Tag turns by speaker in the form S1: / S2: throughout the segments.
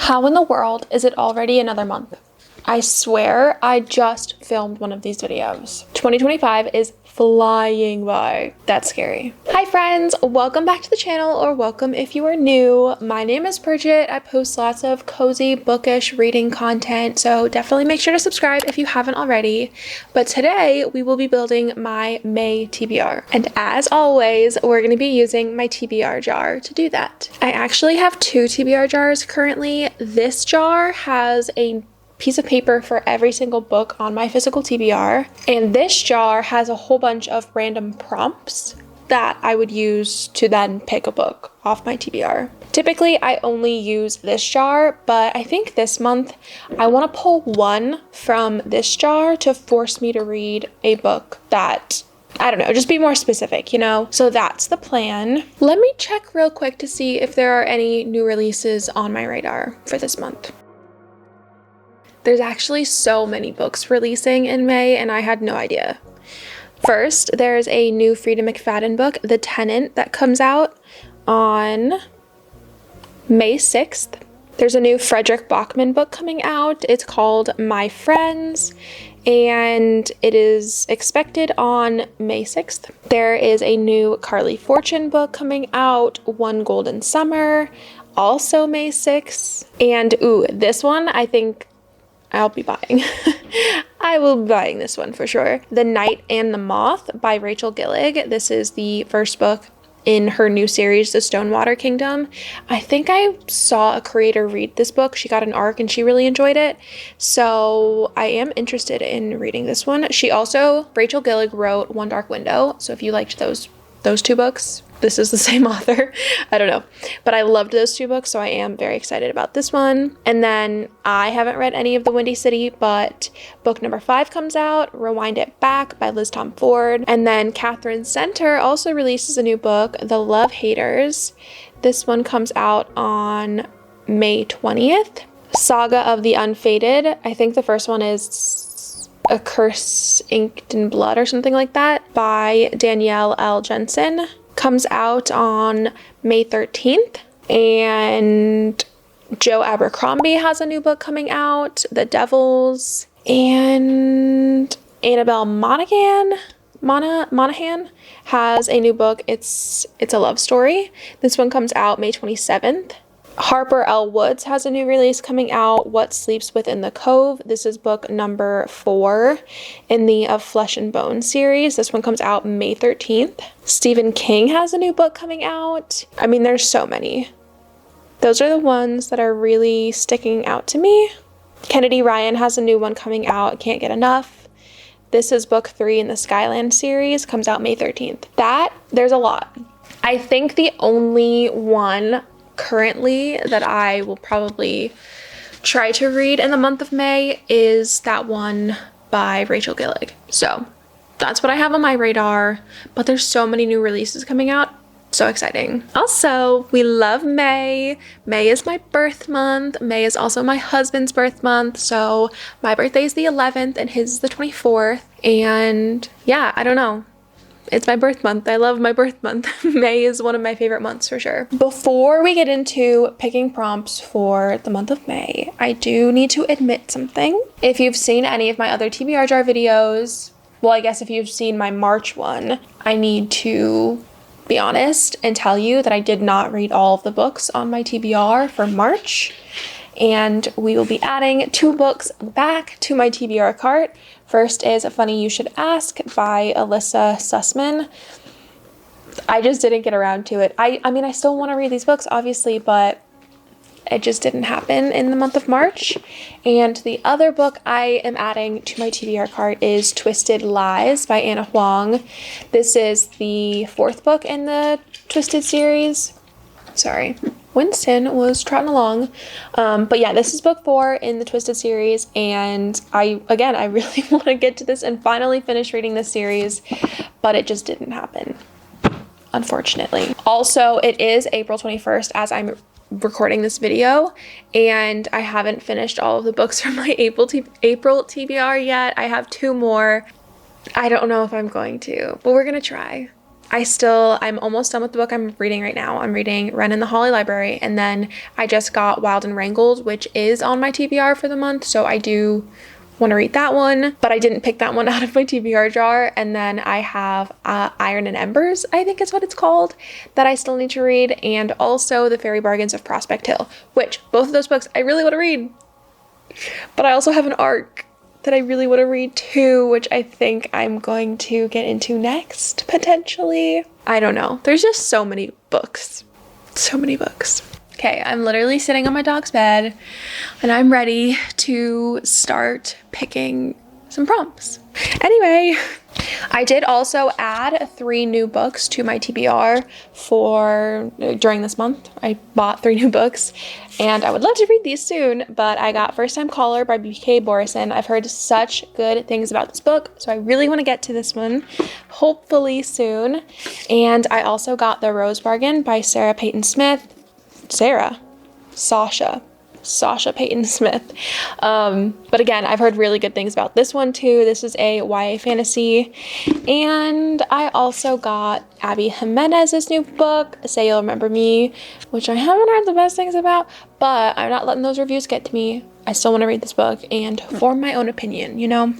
S1: How in the world is it already another month? I swear I just filmed one of these videos. 2025 is flying by. That's scary. Hi friends, welcome back to the channel, or welcome if you are new. My name is Bridget. I post lots of cozy, bookish reading content, so definitely make sure to subscribe if you haven't already. But today we will be building my May TBR. And as always, we're going to be using my TBR jar to do that. I actually have two TBR jars currently. This jar has a piece of paper for every single book on my physical TBR, and this jar has a whole bunch of random prompts that I would use to then pick a book off my TBR. Typically I only use this jar, but I think this month I want to pull one from this jar to force me to read a book that, I don't know, just be more specific, you know? So that's the plan. Let me check real quick to see if there are any new releases on my radar for this month. There's actually so many books releasing in May, and I had no idea. First, there's a new Frida McFadden book, The Tenant, that comes out on May 6th. There's a new Frederick Bachman book coming out. It's called My Friends, and it is expected on May 6th. There is a new Carly Fortune book coming out, One Golden Summer, also May 6th. And ooh, this one I think I'll be buying. I will be buying this one for sure. The Night and the Moth by Rachel Gillig. This is the first book in her new series, The Stonewater Kingdom. I think I saw a creator read this book. She got an arc and she really enjoyed it. So I am interested in reading this one. She also, Rachel Gillig wrote One Dark Window. So if you liked those two books, this is the same author. I don't know, but I loved those two books, so I am very excited about this one. And then I haven't read any of the Windy City, but book number 5 comes out, Rewind It Back by Liz Tom Ford. And then Catherine Center also releases a new book, The Love Haters. This one comes out on May 20th. Saga of the Unfated. I think the first one is A Curse Inked in Blood or something like that by Danielle L. Jensen. Comes out on May 13th. And Joe Abercrombie has a new book coming out, The Devils. And Annabelle Monaghan has a new book. It's a love story. This one comes out May 27th. Harper L. Woods has a new release coming out, What Sleeps Within the Cove. This is book number 4 in the Of Flesh and Bone series. This one comes out May 13th. Stephen King has a new book coming out. I mean, there's so many. Those are the ones that are really sticking out to me. Kennedy Ryan has a new one coming out, Can't Get Enough. This is book 3 in the Skyland series, comes out May 13th. There's a lot. I think the only one currently that I will probably try to read in the month of May is that one by Rachel Gillig. So that's what I have on my radar, but there's so many new releases coming out. So exciting. Also, we love May. May is my birth month. May is also my husband's birth month. So my birthday is the 11th and his is the 24th. And yeah, I don't know. It's my birth month. I love my birth month. May is one of my favorite months for sure. Before we get into picking prompts for the month of May, I do need to admit something. If you've seen any of my other TBR jar videos, well, I guess if you've seen my March one, I need to be honest and tell you that I did not read all of the books on my TBR for March. And we will be adding 2 books back to my TBR cart. First is Funny You Should Ask by Alyssa Sussman. I just didn't get around to it. I mean, I still want to read these books, obviously, but it just didn't happen in the month of March. And the other book I am adding to my TBR cart is Twisted Lies by Anna Huang. This is the 4th book in the Twisted series. Sorry. Winston was trotting along. But yeah, this is book 4 in the Twisted series, and I really want to get to this and finally finish reading this series, but it just didn't happen, unfortunately. Also, it is April 21st as I'm recording this video, and I haven't finished all of the books from my April TBR yet. I have 2 more. I don't know if I'm going to, but we're gonna try. I'm almost done with the book I'm reading right now. I'm reading Wren in the Holly Library, and then I just got Wild and Wrangled, which is on my TBR for the month, so I do want to read that one, but I didn't pick that one out of my TBR jar. And then I have Iron and Embers, I think is what it's called, that I still need to read, and also The Fairy Bargains of Prospect Hill, which both of those books I really want to read. But I also have an arc that I really want to read too, which I think I'm going to get into next, potentially. I don't know. There's just so many books. So many books. Okay, I'm literally sitting on my dog's bed and I'm ready to start picking some prompts. Anyway, I did also add 3 new books to my TBR during this month. I bought 3 new books and I would love to read these soon, but I got First Time Caller by B.K. Borison. I've heard such good things about this book, so I really want to get to this one, hopefully soon. And I also got The Rose Bargain by Sasha Payton Smith. But again, I've heard really good things about this one too. This is a YA fantasy. And I also got Abby Jimenez's new book, Say You'll Remember Me, which I haven't heard the best things about, but I'm not letting those reviews get to me. I still want to read this book and form my own opinion, you know?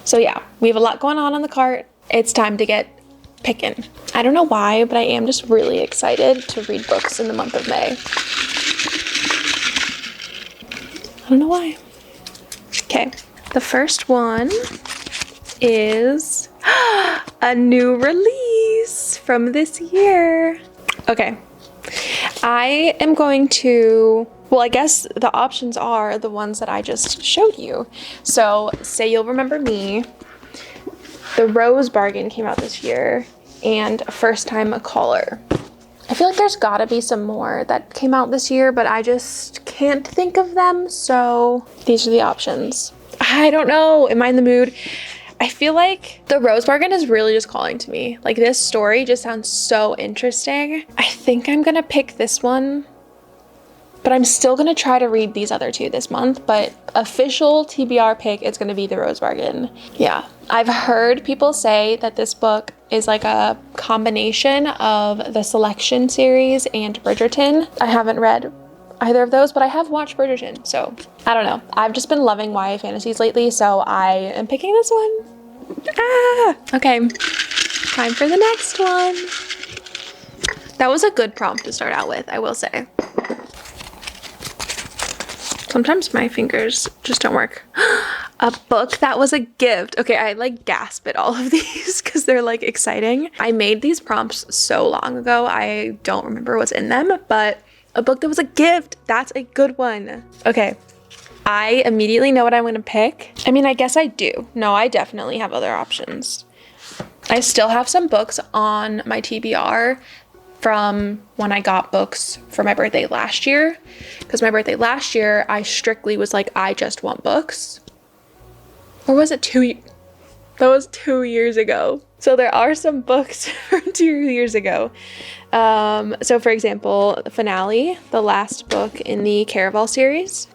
S1: So yeah, we have a lot going on the cart. It's time to get picking. I don't know why, but I am just really excited to read books in the month of May. I don't know why. Okay, the first one is a new release from this year. Okay, I am going to, well, I guess the options are the ones that I just showed you. So, Say You'll Remember Me, The Rose Bargain came out this year, and First Time Caller. I feel like there's gotta be some more that came out this year, but I just can't think of them, so these are the options. I don't know, am I in the mood? I feel like The Rose Bargain is really just calling to me. Like, this story just sounds so interesting. I think I'm gonna pick this one, but I'm still gonna try to read these other 2 this month, but official TBR pick is gonna be The Rose Bargain. Yeah, I've heard people say that this book is like a combination of the Selection series and Bridgerton. I haven't read either of those, but I have watched Bridgerton, so I don't know. I've just been loving YA fantasies lately, so I am picking this one. Okay, time for the next one. That was a good prompt to start out with, I will say. Sometimes my fingers just don't work. A book that was a gift. Okay, I like gasp at all of these because they're like exciting. I made these prompts so long ago, I don't remember what's in them, but a book that was a gift, that's a good one. Okay, I immediately know what I'm gonna pick. I mean, I guess I do. No, I definitely have other options. I still have some books on my TBR from when I got books for my birthday last year. Because my birthday last year, I strictly was like, I just want books. Or was it 2? That was 2 years ago. So there are some books from 2 years ago. So for example, Finale, the last book in the Caraval series.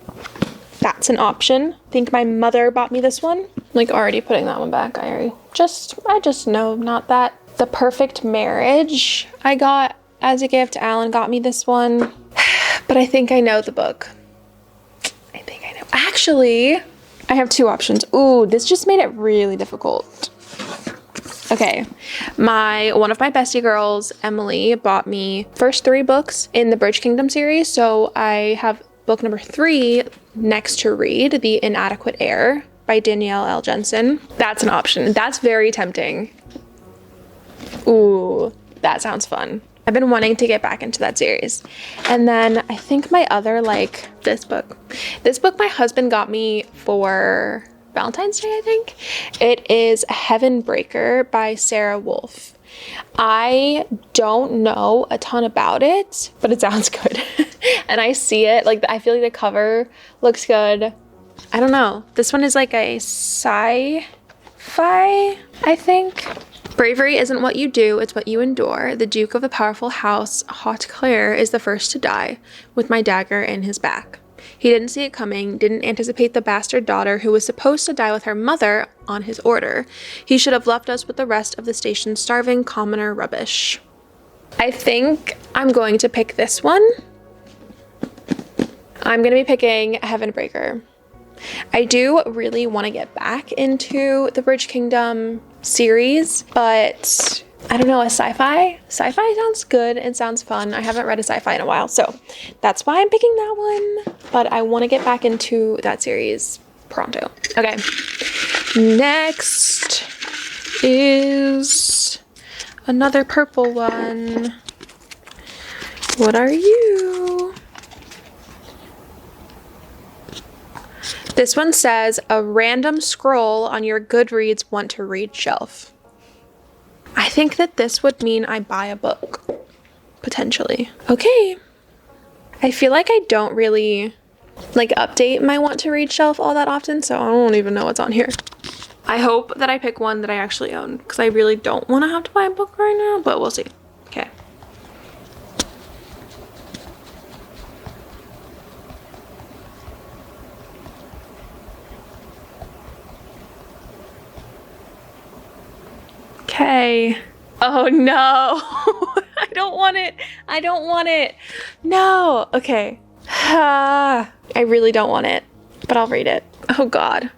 S1: That's an option. I think my mother bought me this one. Like, already putting that one back. I just know not that. The Perfect Marriage I got as a gift. Alan got me this one. But I think I know the book. I think I know. Actually, I have 2 options. Ooh, this just made it really difficult. Okay, one of my bestie girls, Emily, bought me first 3 books in the Bridge Kingdom series. So I have book number 3 next to read, The Inadequate Heir by Danielle L. Jensen. That's an option. That's very tempting. Ooh, that sounds fun. I've been wanting to get back into that series. And then I think my other, like, this book my husband got me for Valentine's Day, I think. It is Heaven Breaker by Sarah Wolf. I don't know a ton about it, but it sounds good. And I see it, like, I feel like the cover looks good. I don't know. This one is like a sci-fi, I think. Bravery isn't what you do, it's what you endure. The Duke of the powerful house, Hauteclair, is the first to die, with my dagger in his back. He didn't see it coming, didn't anticipate the bastard daughter who was supposed to die with her mother on his order. He should have left us with the rest of the station's starving commoner rubbish. I think I'm going to pick this one. I'm going to be picking Heavenbreaker. I do really want to get back into the Bridge Kingdom series, but I don't know, a sci-fi? Sci-fi sounds good and sounds fun. I haven't read a sci-fi in a while, so that's why I'm picking that one. But I want to get back into that series pronto. Okay, next is another purple one. What are you? This one says, a random scroll on your Goodreads want to read shelf. I think that this would mean I buy a book, potentially. Okay. I feel like I don't really like update my want to read shelf all that often, so I don't even know what's on here. I hope that I pick one that I actually own, because I really don't want to have to buy a book right now, but we'll see. Okay. Okay. Oh no. I don't want it. I don't want it. No. Okay. I really don't want it, but I'll read it. Oh God.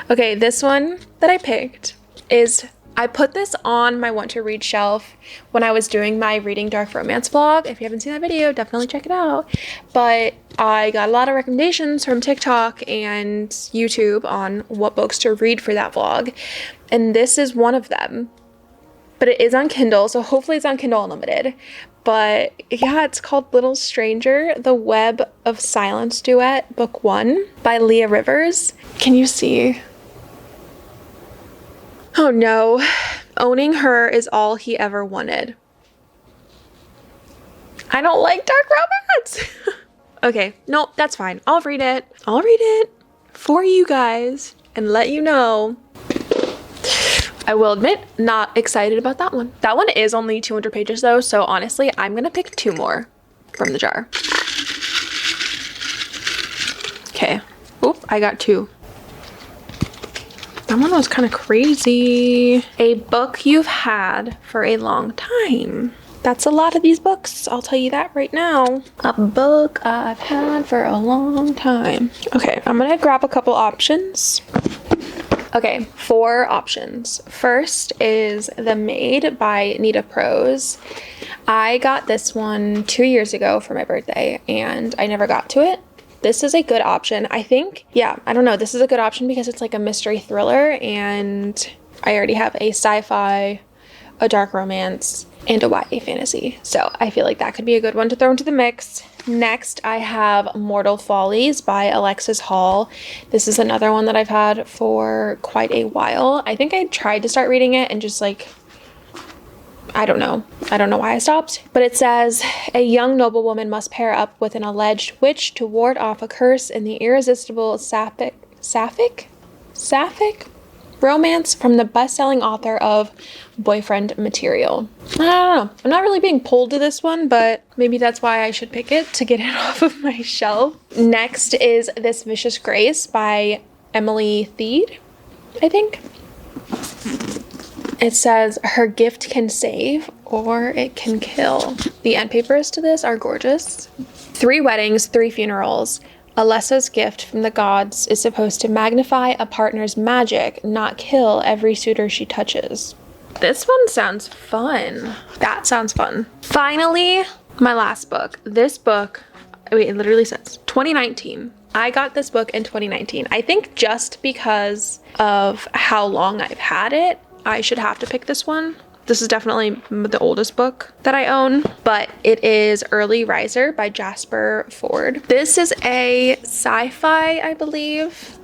S1: Okay, this one that I picked is, I put this on my want to read shelf when I was doing my reading dark romance vlog. If you haven't seen that video, definitely check it out. But I got a lot of recommendations from TikTok and YouTube on what books to read for that vlog. And this is one of them. But it is on Kindle, so hopefully it's on Kindle Unlimited. But yeah, it's called Little Stranger, The Web of Silence Duet, Book 1 by Leah Rivers. Can you see? Oh no. Owning her is all he ever wanted. I don't like dark romance. Okay, no, that's fine. I'll read it. I'll read it for you guys and let you know. I will admit, not excited about that one. That one is only 200 pages though, so honestly, I'm gonna pick 2 more from the jar. Okay. Oop, I got 2. That one was kind of crazy. A book you've had for a long time. That's a lot of these books, I'll tell you that right now. A book I've had for a long time. Okay, I'm gonna grab a couple options. Okay, 4 options. First is The Maid by Nita Prose. I got this one 2 years ago for my birthday and I never got to it. This is a good option. I think, yeah, I don't know. This is a good option because it's like a mystery thriller and I already have a sci-fi, a dark romance, and a YA fantasy. So I feel like that could be a good one to throw into the mix. Next, I have Mortal Follies by Alexis Hall. This is another one that I've had for quite a while. I think I tried to start reading it and just like, I don't know why I stopped. But it says, a young noblewoman must pair up with an alleged witch to ward off a curse in the irresistible sapphic romance from the best-selling author of Boyfriend Material. I don't know. I'm not really being pulled to this one, but maybe that's why I should pick it to get it off of my shelf. Next is This Vicious Grace by Emily Thiede, I think. It says, her gift can save or it can kill. The end papers to this are gorgeous. 3 weddings, 3 funerals. Alessa's gift from the gods is supposed to magnify a partner's magic, not kill every suitor she touches. This one sounds fun. That sounds fun. Finally, my last book. This book, wait, it literally says 2019. I got this book in 2019. I think just because of how long I've had it, I should have to pick this one. This is definitely the oldest book that I own, but it is Early Riser by Jasper Fforde. This is a sci-fi, I believe.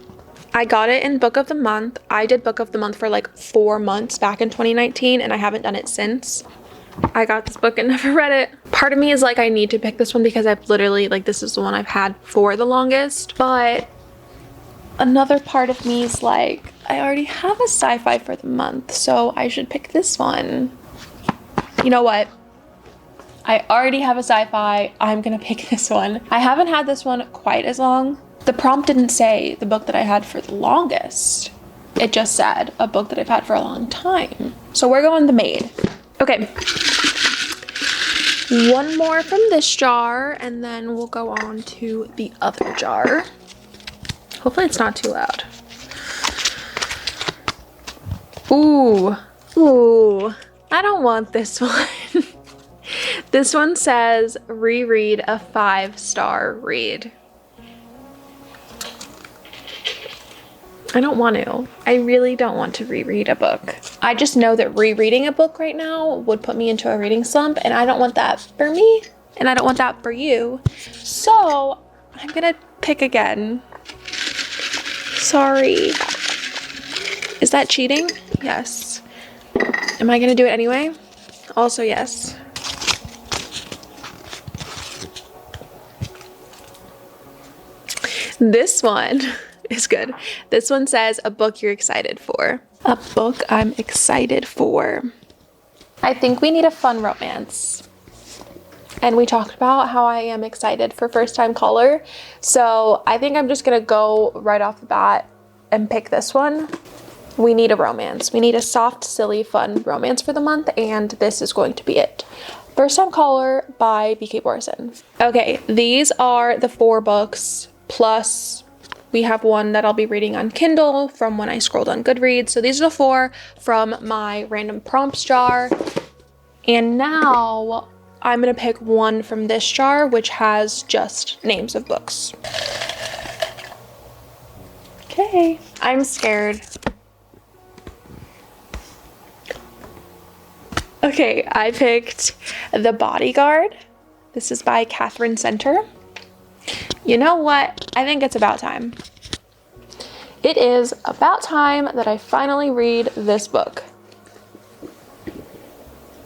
S1: I got it in Book of the Month. I did Book of the Month for like 4 months back in 2019 and I haven't done it since. I got this book and never read it. Part of me is like, I need to pick this one because I've literally, like, this is the one I've had for the longest, but another part of me is like, I already have a sci-fi for the month, so I should pick this one. You know what? I already have a sci-fi. I'm gonna pick this one. I haven't had this one quite as long. The prompt didn't say the book that I had for the longest. It just said a book that I've had for a long time. So we're going The Maid. Okay. One more from this jar, and then we'll go on to the other jar. Hopefully it's not too loud. Ooh. Ooh. I don't want this one. This one says, reread a 5-star read. I don't want to. I really don't want to reread a book. I just know that rereading a book right now would put me into a reading slump, and I don't want that for me, and I don't want that for you. So I'm gonna pick again. Sorry. Is that cheating? Yes. Am I gonna do it anyway? Also, yes. This one is good. This one says, a book you're excited for. A book I'm excited for. I think we need a fun romance. And we talked about how I am excited for First Time Caller. So I think I'm just gonna go right off the bat and pick this one. We need a romance. We need a soft, silly, fun romance for the month, and this is going to be it. First Time Caller by B.K. Borson. Okay, these are the 4 books, plus we have one that I'll be reading on Kindle from when I scrolled on Goodreads. So these are the 4 from my random prompts jar. And now I'm gonna pick one from this jar, which has just names of books. Okay, I'm scared. Okay, I picked The Bodyguard. This is by Catherine Center. You know what? I think it's about time. It is about time that I finally read this book.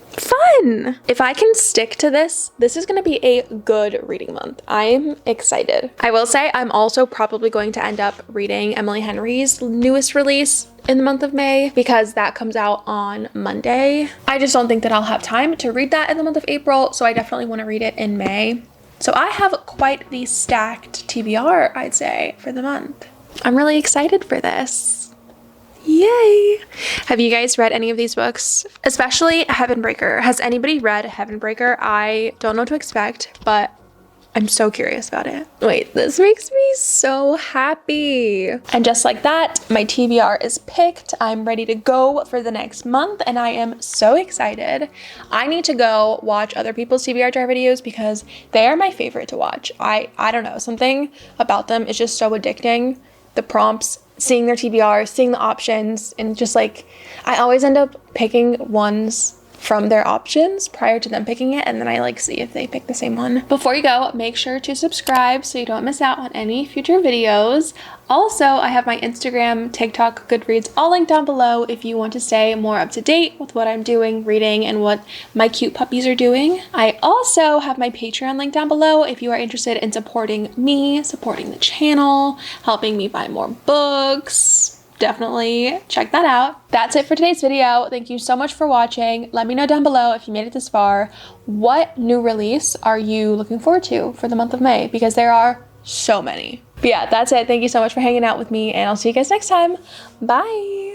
S1: Fun! If I can stick to this, this is going to be a good reading month. I'm excited. I will say I'm also probably going to end up reading Emily Henry's newest release in the month of May, because that comes out on Monday. I just don't think that I'll have time to read that in the month of April, so I definitely want to read it in May. So I have quite the stacked TBR, I'd say, for the month. I'm really excited for this. Yay! Have you guys read any of these books? Especially Heavenbreaker. Has anybody read Heavenbreaker? I don't know what to expect, but I'm so curious about it. Wait, this makes me so happy. And just like that, my TBR is picked. I'm ready to go for the next month, and I am so excited. I need to go watch other people's TBR jar videos because they are my favorite to watch. I don't know, something about them is just so addicting. The prompts, seeing their TBR, seeing the options, and just like, I always end up picking ones from their options prior to them picking it, and then I like see if they pick the same one. Before you go, make sure to subscribe so you don't miss out on any future videos. Also, I have my Instagram, TikTok, Goodreads all linked down below if you want to stay more up to date with what I'm doing, reading, and what my cute puppies are doing. I also have my Patreon link down below if you are interested in supporting me, supporting the channel, helping me buy more books. Definitely check that out. That's it for today's video. Thank you so much for watching. Let me know down below if you made it this far. What new release are you looking forward to for the month of May? Because there are so many. But yeah, that's it. Thank you so much for hanging out with me, and I'll see you guys next time. Bye.